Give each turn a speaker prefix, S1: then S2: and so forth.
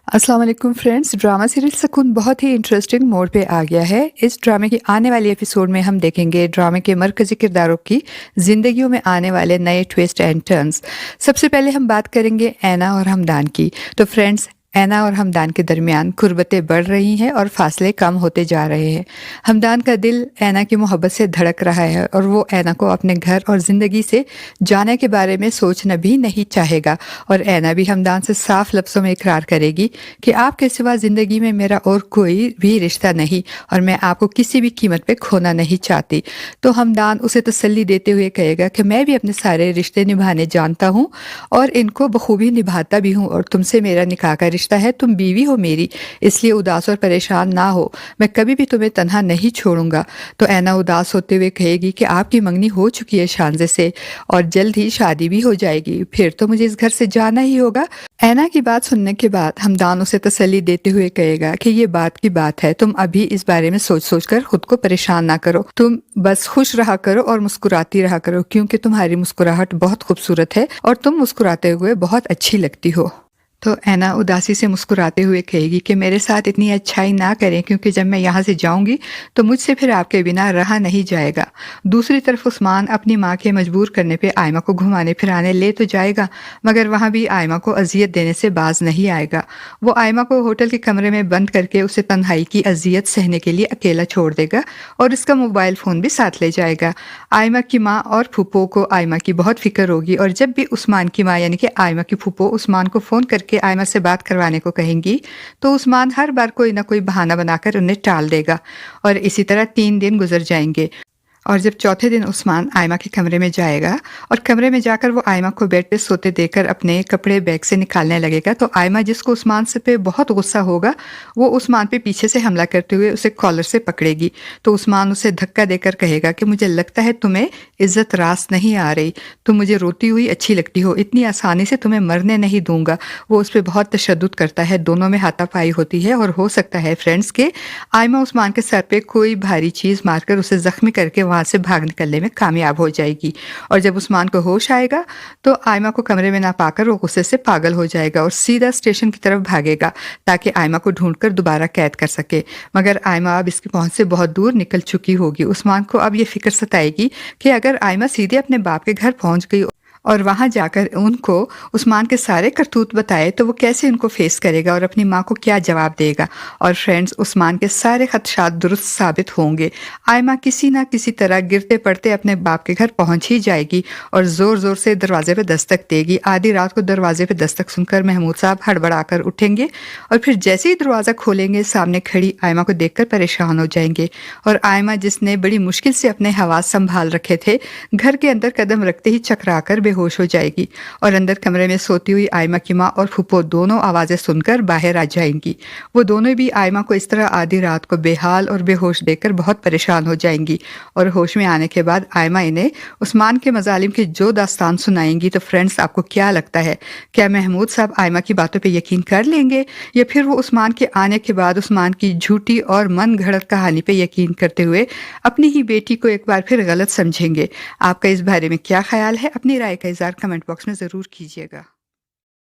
S1: अस्सलाम वालेकुम friends. Drama serial सुकून बहुत ही इंटरेस्टिंग मोड पे आ गया है। इस ड्रामे की आने वाली एपिसोड में हम देखेंगे ड्रामे के मरकजी किरदारों की ज़िंदगियों में आने वाले नए ट्विस्ट एंड टर्न्स। सबसे पहले हम बात करेंगे ऐना और हमदान की। तो फ्रेंड्स, ऐना और हमदान के दरमियान कुर्बतें बढ़ रही हैं और फासले कम होते जा रहे हैं। हमदान का दिल ऐना की मोहब्बत से धड़क रहा है और वो ऐना को अपने घर और ज़िंदगी से जाने के बारे में सोचना भी नहीं चाहेगा। और ऐना भी हमदान से साफ लफ्ज़ों में इकरार करेगी कि आपके सिवा ज़िंदगी में मेरा और कोई भी रिश्ता नहीं और मैं आपको किसी भी कीमत पे खोना नहीं चाहती। तो हमदान उसे तसल्ली देते हुए कहेगा कि मैं भी अपने सारे रिश्ते निभाने जानता हूँ और इनको बखूबी निभाता भी हूँ और तुमसे मेरा निकाह का रिश्ता है, तुम बीवी हो मेरी, इसलिए उदास और परेशान ना हो, मैं कभी भी तुम्हें तन्हा नहीं छोड़ूंगा। तो ऐना उदास होते हुए कहेगी कि आपकी मंगनी हो चुकी है शानजे से और जल्द ही शादी भी हो जाएगी, फिर तो मुझे इस घर से जाना ही होगा। ऐना की बात सुनने के बाद हमदान उसे तसल्ली देते हुए कहेगा कि ये बात की बात है, तुम अभी इस बारे में सोच सोच कर खुद को परेशान ना करो, तुम बस खुश रहा करो और मुस्कुराती रहा करो, क्योंकि तुम्हारी मुस्कुराहट बहुत खूबसूरत है और तुम मुस्कुराते हुए बहुत अच्छी लगती हो। तो ऐना उदासी से मुस्कुराते हुए कहेगी कि मेरे साथ इतनी अच्छाई ना करें, क्योंकि जब मैं यहाँ से जाऊँगी तो मुझसे फिर आपके बिना रहा नहीं जाएगा। दूसरी तरफ उस्मान अपनी माँ के मजबूर करने पे आयमा को घुमाने फिराने ले तो जाएगा, मगर वहाँ भी आयमा को अजियत देने से बाज नहीं आएगा। वो आयमा को होटल के कमरे में बंद करके उसे तन्हाई की अजियत सहने के लिए अकेला छोड़ देगा और इसका मोबाइल फ़ोन भी साथ ले जाएगा। आयमा की माँ और फूफो को आयमा की बहुत फिक्र होगी और जब भी उस्मान की माँ यानी कि आयमा की फूफो उस्मान को फ़ोन करके आयमा से बात करवाने को कहेंगी तो उस्मान हर बार कोई ना कोई बहाना बनाकर उन्हें टाल देगा और इसी तरह 3 दिन गुजर जाएंगे। और जब चौथे दिन उस्मान आयमा के कमरे में जाएगा और कमरे में जाकर वो आयमा को बेड पे सोते देखकर अपने कपड़े बैग से निकालने लगेगा, तो आयमा, जिसको उस्मान से पे बहुत गुस्सा होगा, वो उस्मान पे पीछे से हमला करते हुए उसे कॉलर से पकड़ेगी। तो उस्मान उसे धक्का देकर कहेगा कि मुझे लगता है तुम्हें इज्जत रास नहीं आ रही, तुम मुझे रोती हुई अच्छी लगती हो, इतनी आसानी से तुम्हें मरने नहीं दूंगा। वो उस पर बहुत तशद्दुद करता है, दोनों में हाथापाई होती है और हो सकता है फ्रेंड्स के आयमा उस्मान के सर पे कोई भारी चीज़ मारकर उसे जख्मी करके वहाँ से भाग निकलने में कामयाब हो जाएगी। और जब उस्मान को होश आएगा तो आयमा को कमरे में ना पाकर वो गुस्से से पागल हो जाएगा और सीधा स्टेशन की तरफ भागेगा ताकि आयमा को ढूंढकर दोबारा कैद कर सके। मगर आयमा अब इसकी पहुंच से बहुत दूर निकल चुकी होगी। उस्मान को अब ये फिक्र सताएगी कि अगर आयमा सीधे अपने बाप के घर पहुंच गई और वहां जाकर उनको उस्मान के सारे करतूत बताए तो वो कैसे उनको फेस करेगा और अपनी माँ को क्या जवाब देगा। और फ्रेंड्स, उस्मान के सारे खदशात दुरुस्त साबित होंगे। आयमा किसी ना किसी तरह गिरते पड़ते अपने बाप के घर पहुंच ही जाएगी और जोर जोर से दरवाजे पे दस्तक देगी। आधी रात को दरवाजे पे दस्तक सुनकर महमूद साहब हड़बड़ा कर उठेंगे और फिर जैसे ही दरवाज़ा खोलेंगे सामने खड़ी आयमा को देखकर परेशान हो जाएंगे। और आयमा, जिसने बड़ी मुश्किल से अपने हवास संभाल रखे थे, घर के अंदर कदम रखते ही चकरा कर बेहोश हो जाएगी और अंदर कमरे में सोती हुई आयमा की माँ और फूफो दोनों आवाज़ें सुनकर बाहर आ जाएंगी। वो दोनों भी आयमा को इस तरह आधी रात को बेहाल और बेहोश देखकर बहुत परेशान हो जाएंगी। और होश में आने के बाद आयमा इन्हें उस्मान के मजालिम की जो दास्तान सुनाएंगी। तो फ्रेंड्स, आपको क्या लगता है, क्या महमूद साहब आयमा की बातों पर यकीन कर लेंगे या फिर वो उस्मान के आने के बाद उस्मान की झूठी और मन घड़त कहानी पर यकीन करते हुए अपनी ही बेटी को एक बार फिर गलत समझेंगे? आपका इस बारे में क्या ख्याल है? अपनी राय का इज़हार कमेंट बॉक्स में ज़रूर कीजिएगा।